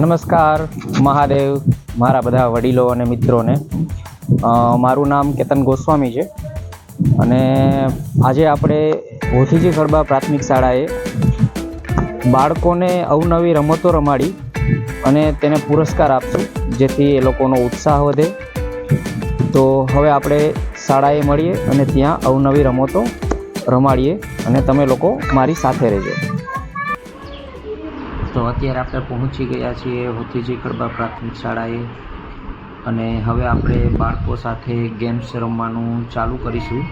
નમસ્કાર મહાદેવ, મારા બધા વડીલો અને મિત્રોને. મારું નામ કેતન ગોસ્વામી છે અને આજે આપણે હોથીજી ખડબા પ્રાથમિક શાળાએ બાળકોને અવનવી રમતો રમાડી અને તેને પુરસ્કાર આપશું, જેથી એ લોકોનો ઉત્સાહ વધે. તો હવે આપણે શાળાએ મળીએ અને ત્યાં અવનવી રમતો રમાડીએ અને તમે લોકો મારી સાથે રહેજો. તો અત્યારે આપણે પહોંચી ગયા છીએ હોથીજી ખડબા પ્રાથમિક શાળાએ અને હવે આપણે બાળકો સાથે ગેમ્સ રમવાનું ચાલુ કરીશું.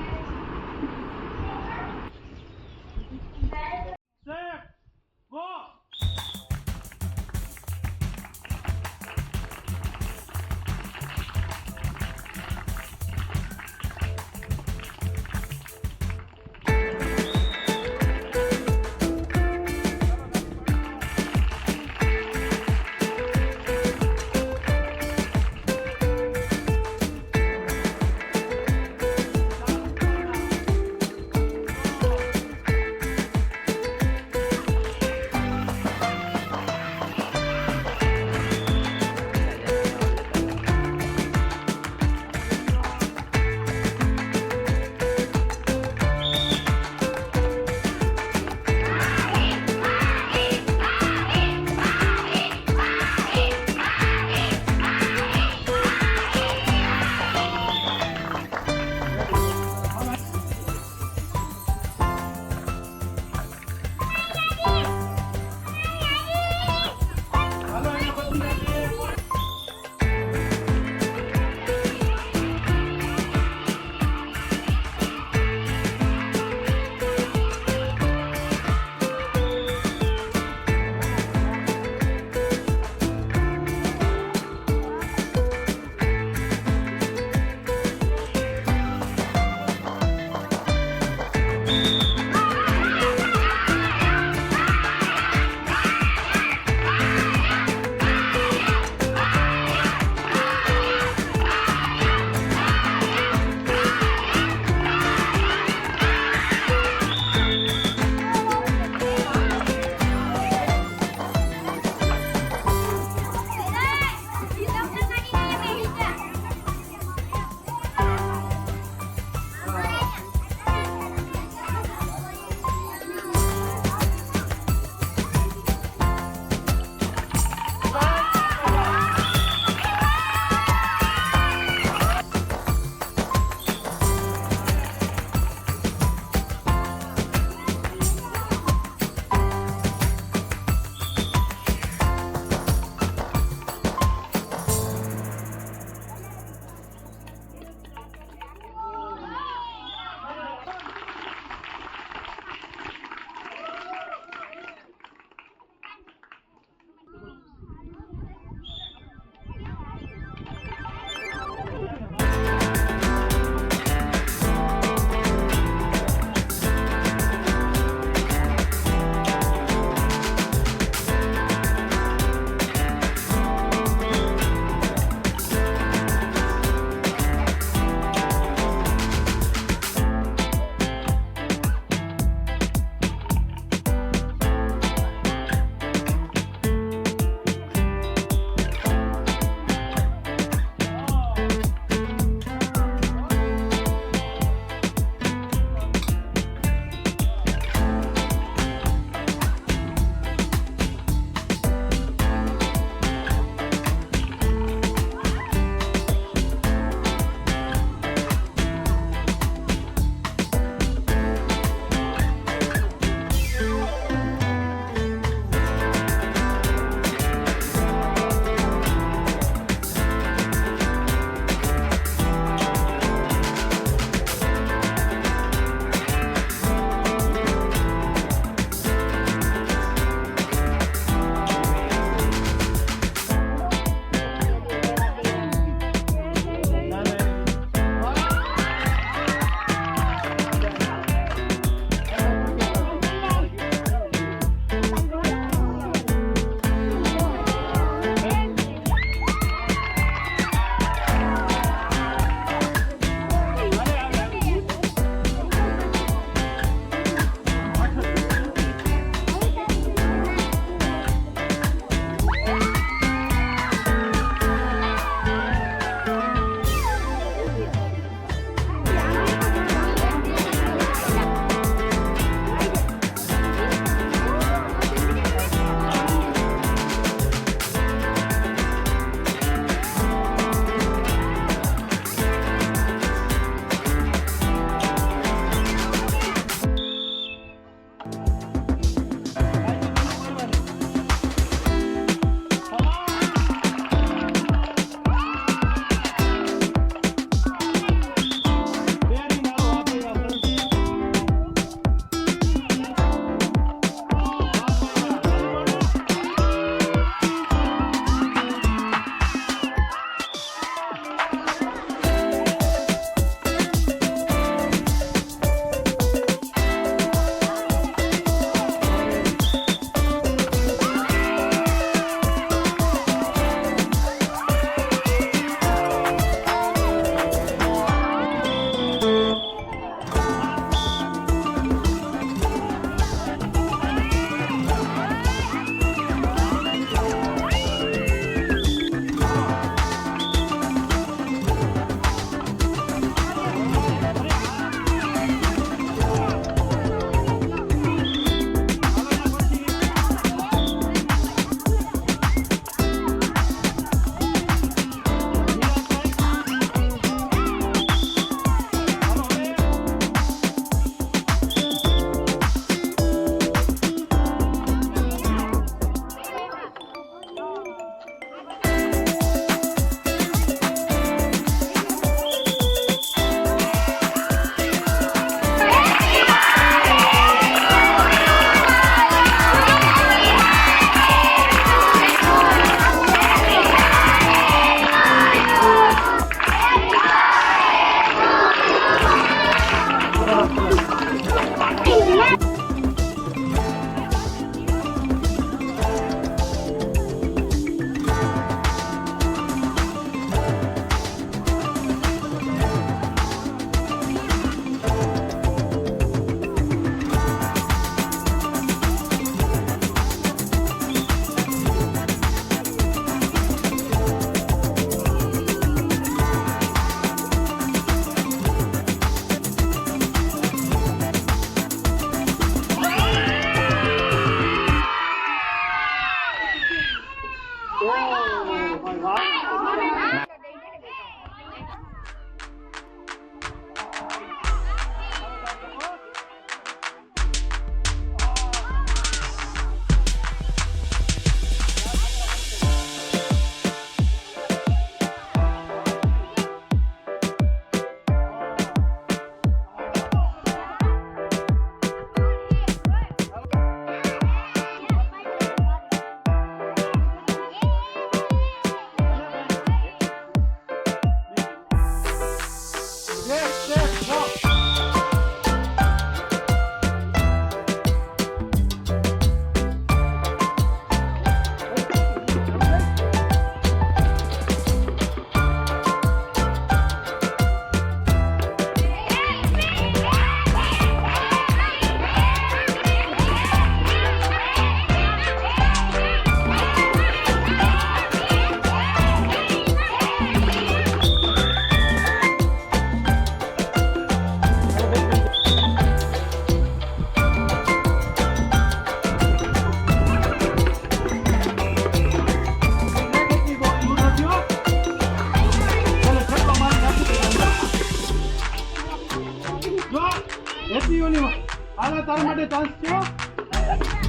તારા માટે ચાન્સ છે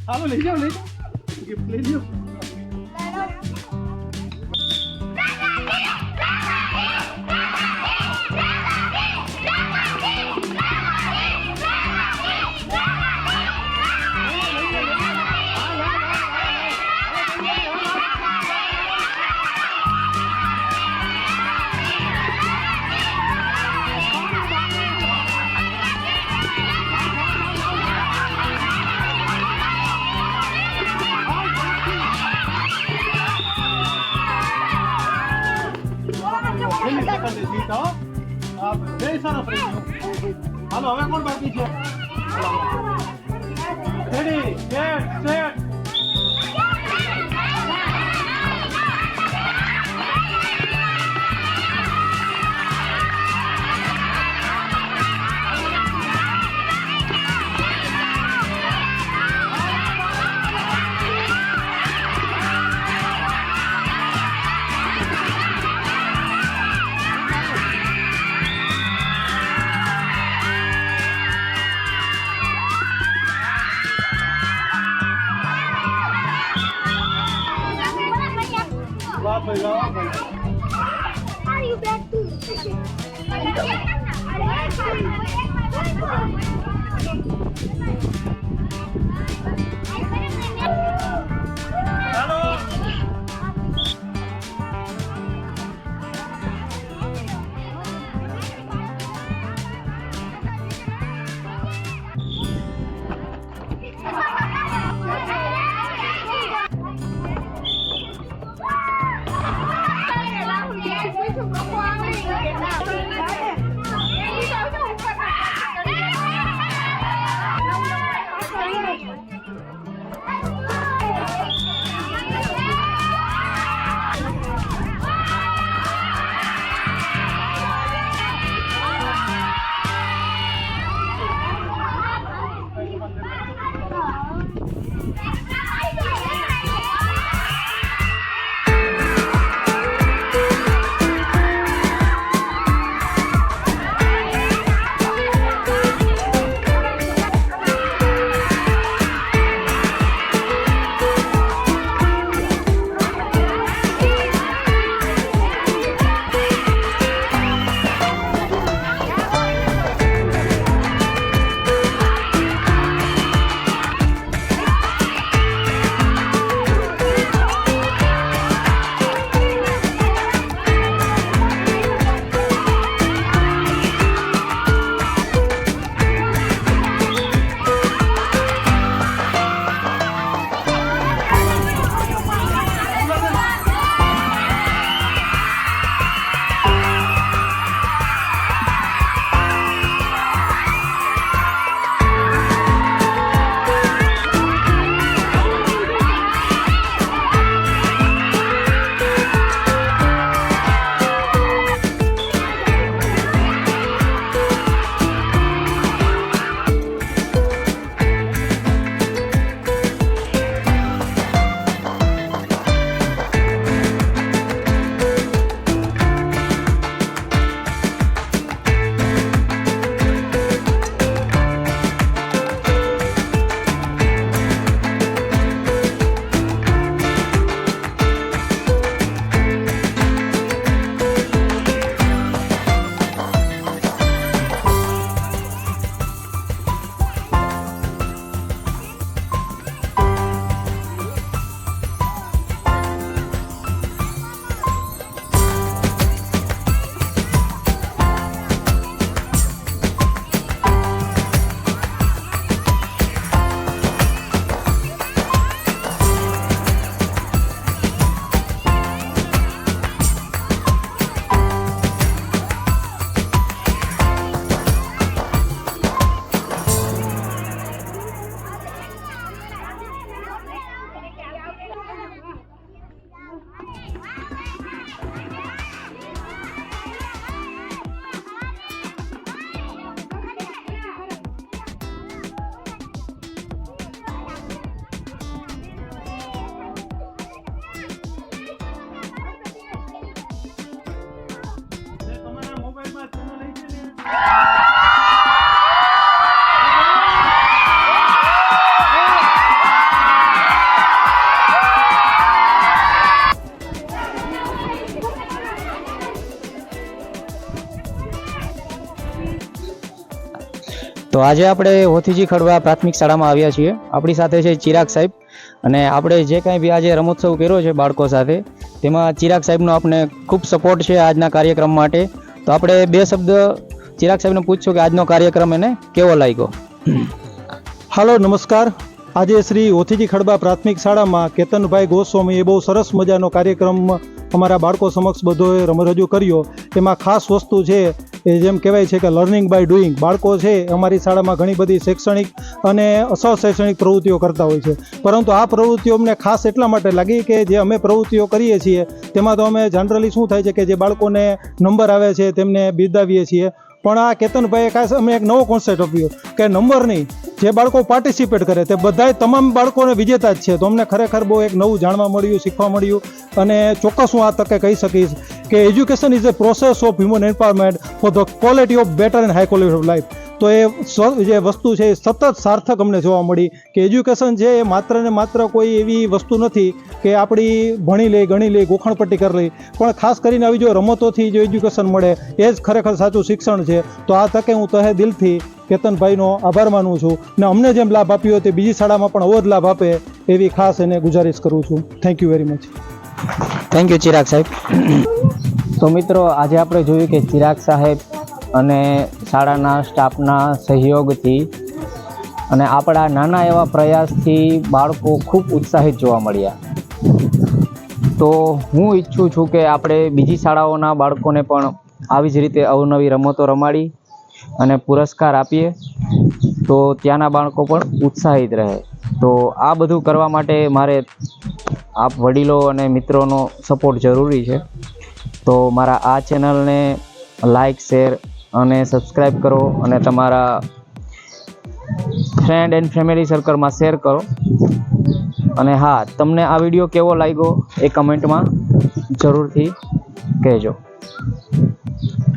હાલો લઈ જાઓ ગિફ્ટ લઈ લ્યો હાલો હવે કોણ બાકી છે ready set set Are you back too? તો આજે આપણે હોથીજી ખડવા પ્રાથમિક શાળામાં આવ્યા છીએ. આપણી સાથે છે ચિરાગ સાહેબ, અને આપણે જે કાંઈ બી આજે રમોત્સવ કર્યો છે બાળકો સાથે, તેમાં ચિરાગ સાહેબનો આપણે ખૂબ સપોર્ટ છે આજના કાર્યક્રમ માટે. તો આપણે બે શબ્દ ચિરાગ સાહેબને પૂછશું કે આજનો કાર્યક્રમ એને કેવો લાગ્યો. હાલો, નમસ્કાર. આજે શ્રી હોથીજી ખડબા પ્રાથમિક શાળામાં કેતનભાઈ ગોસ્વામીએ બહુ સરસ મજાનો કાર્યક્રમ અમારા બાળકો સમક્ષ બધોએ રજૂ કર્યો. એમાં ખાસ વસ્તુ છે એ જેમ કહેવાય છે કે લર્નિંગ બાય ડુઈંગ. બાળકો છે અમારી શાળામાં ઘણી બધી શૈક્ષણિક અને અશૈક્ષણિક પ્રવૃત્તિઓ કરતા હોય છે, પરંતુ આ પ્રવૃત્તિઓ અમને ખાસ એટલા માટે લાગી કે જે અમે પ્રવૃત્તિઓ કરીએ છીએ તેમાં તો અમે જનરલી શું થાય છે કે જે બાળકોને નંબર આવે છે તેમને બિરદાવીએ છીએ, પણ આ કેતનભાઈએ ખાસ અમે એક નવો કોન્સેપ્ટ આપ્યો કે નંબર નહીં, જે બાળકો પાર્ટિસિપેટ કરે તે બધાય તમામ બાળકોને વિજેતા જ છે. તો અમને ખરેખર બહુ એક નવું જાણવા મળ્યું, શીખવા મળ્યું, અને ચોક્કસ હું આ તકે કહી શકીશ કે education is a process of human empowerment for the quality of better and high quality of life. તો એ જે વસ્તુ છે એ સતત સાર્થક અમને જોવા મળી કે એજ્યુકેશન છે એ માત્ર ને માત્ર કોઈ એવી વસ્તુ નથી કે આપણી ભણી લે, ગણી લે, ગોખણપટ્ટી કરી લઈ, પણ ખાસ કરીને આવી જો રમતોથી જો એજ્યુકેશન મળે એ જ ખરેખર સાચું શિક્ષણ છે. તો આ તકે હું તહે દિલથી કેતનભાઈનો આભાર માનું છું, ને અમને જેમ લાભ આપ્યો તે બીજી શાળામાં પણ અવોજ લાભ આપે એવી ખાસ એને ગુજારિશ કરું છું. Thank you very much. Thank you Chirag સાહેબ. તો મિત્રો, આજે આપણે જોયું કે ચિરાગ સાહેબ અને શાળાના સ્ટાફના સહયોગથી અને આપણા નાના એવા પ્રયાસથી બાળકો ખૂબ ઉત્સાહિત જોવા મળ્યા. તો હું ઈચ્છું છું કે આપણે બીજી શાળાઓના બાળકોને પણ આવી જ રીતે અવનવી રમતો રમાડી અને પુરસ્કાર આપીએ તો ત્યાંના બાળકો પણ ઉત્સાહિત રહે. તો આ બધું કરવા માટે મારે આપ વડીલો અને મિત્રોનો સપોર્ટ જરૂરી છે. તો મારા આ ચેનલને લાઈક, શેર અને સબસ્ક્રાઈબ કરો, અને તમારા ફ્રેન્ડ એન્ડ ફેમિલી સર્કલમાં શેર કરો. અને હા, તમને આ વિડીયો કેવો લાગ્યો એ કમેન્ટમાં જરૂરથી કહેજો.